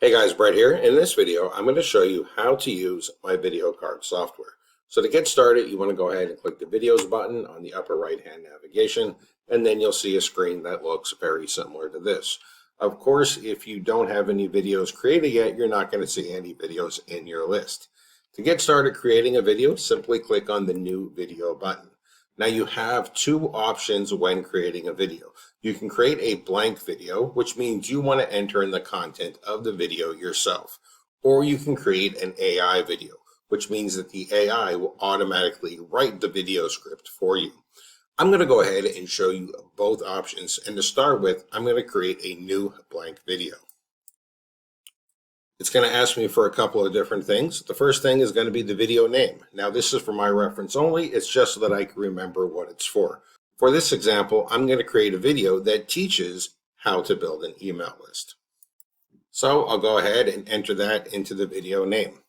Hey guys, Brett here. In this video, I'm going to show you how to use my video card software. So to get started, you want to go ahead and click the videos button on the upper right hand navigation, and then you'll see a screen that looks very similar to this. Of course, if you don't have any videos created yet, you're not going to see any videos in your list. To get started creating a video, simply click on the new video button. Now you have two options when creating a video. You can create a blank video, which means you want to enter in the content of the video yourself. Or you can create an AI video, which means that the AI will automatically write the video script for you. I'm going to go ahead and show you both options. And to start with, I'm going to create a new blank video. It's going to ask me for a couple of different things. The first thing is going to be the video name. Now this is for my reference only. It's just so that I can remember what it's for. For this example, I'm going to create a video that teaches how to build an email list. So I'll go ahead and enter that into the video name.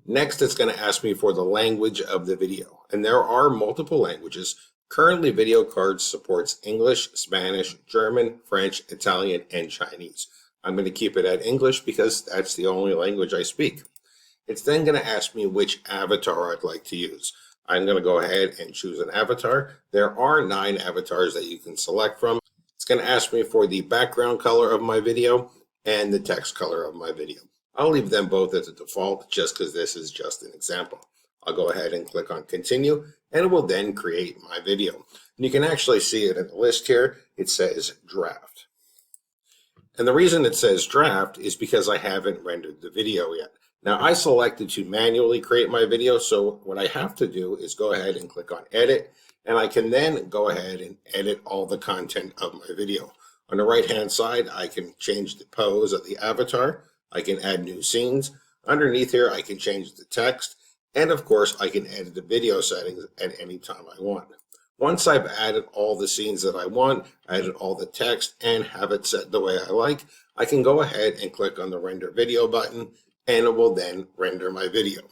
Next, it's going to ask me for the language of the video. And there are multiple languages. Currently, Video Cardz supports English, Spanish, German, French, Italian, and Chinese. I'm going to keep it at English because that's the only language I speak. It's then going to ask me which avatar I'd like to use. I'm going to go ahead and choose an avatar. There are 9 avatars that you can select from. It's going to ask me for the background color of my video and the text color of my video. I'll leave them both as a default just because this is just an example. I'll go ahead and click on continue, and it will then create my video. And you can actually see it in the list here. It says draft. And the reason it says draft is because I haven't rendered the video yet. Now I selected to manually create my video, so what I have to do is go ahead and click on edit, and I can then go ahead and edit all the content of my video. On the right hand side, I can change the pose of the avatar, I can add new scenes. Underneath here, I can change the text, and of course I can edit the video settings at any time I want. Once I've added all the scenes that I want, added all the text, and have it set the way I like, I can go ahead and click on the render video button, and it will then render my video.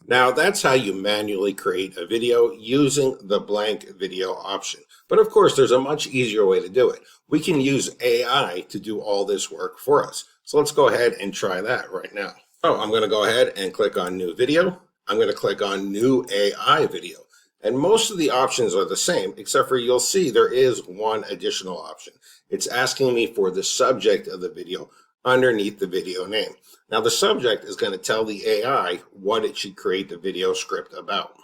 Now that's how you manually create a video using the blank video option. But of course, there's a much easier way to do it. We can use AI to do all this work for us. So let's go ahead and try that right now. So I'm going to go ahead and click on new video. I'm going to click on new AI video. And most of the options are the same, except for you'll see there is one additional option. It's asking me for the subject of the video underneath the video name. Now the subject is going to tell the AI what it should create the video script about.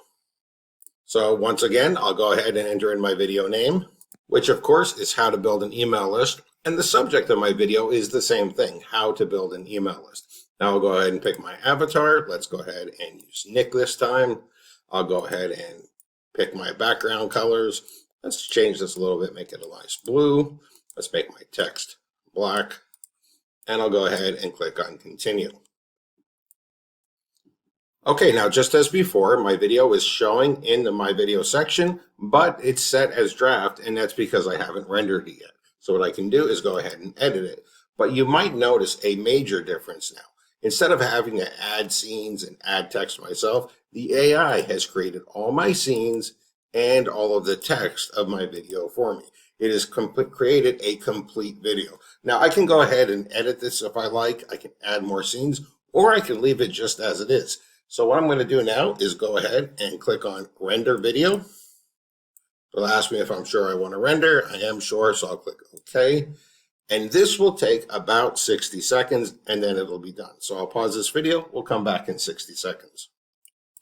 So once again, I'll go ahead and enter in my video name, which of course is how to build an email list. And the subject of my video is the same thing, how to build an email list. Now I'll go ahead and pick my avatar. Let's go ahead and use Nick this time. I'll go ahead and pick my background colors. Let's change this a little bit, make it a nice blue. Let's make my text black. And I'll go ahead and click on continue. Okay, now just as before, my video is showing in the My Video section, but it's set as draft, and that's because I haven't rendered it yet. So what I can do is go ahead and edit it. But you might notice a major difference now. Instead of having to add scenes and add text myself, the AI has created all my scenes and all of the text of my video for me. It has created a complete video. Now I can go ahead and edit this if I like. I can add more scenes, or I can leave it just as it is. So what I'm going to do now is go ahead and click on render video. It'll ask me if I'm sure I want to render. I am sure, so I'll click OK. And this will take about 60 seconds, and then it'll be done. So I'll pause this video. We'll come back in 60 seconds.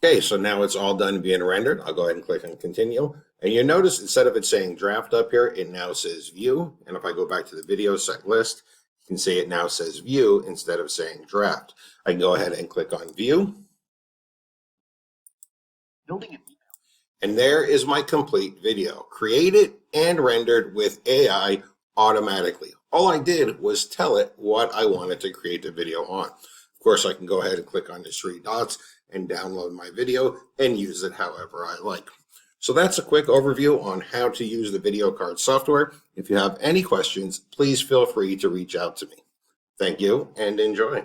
Okay, so now it's all done being rendered. I'll go ahead and click on continue. And you notice instead of it saying draft up here, it now says view. And if I go back to the video set list, you can see it now says view instead of saying draft. I can go ahead and click on view. Building an email. And there is my complete video, created and rendered with AI automatically. All I did was tell it what I wanted to create the video on. Of course, I can go ahead and click on the 3 dots and download my video and use it however I like. So that's a quick overview on how to use the Video Cardz software. If you have any questions, please feel free to reach out to me. Thank you and enjoy.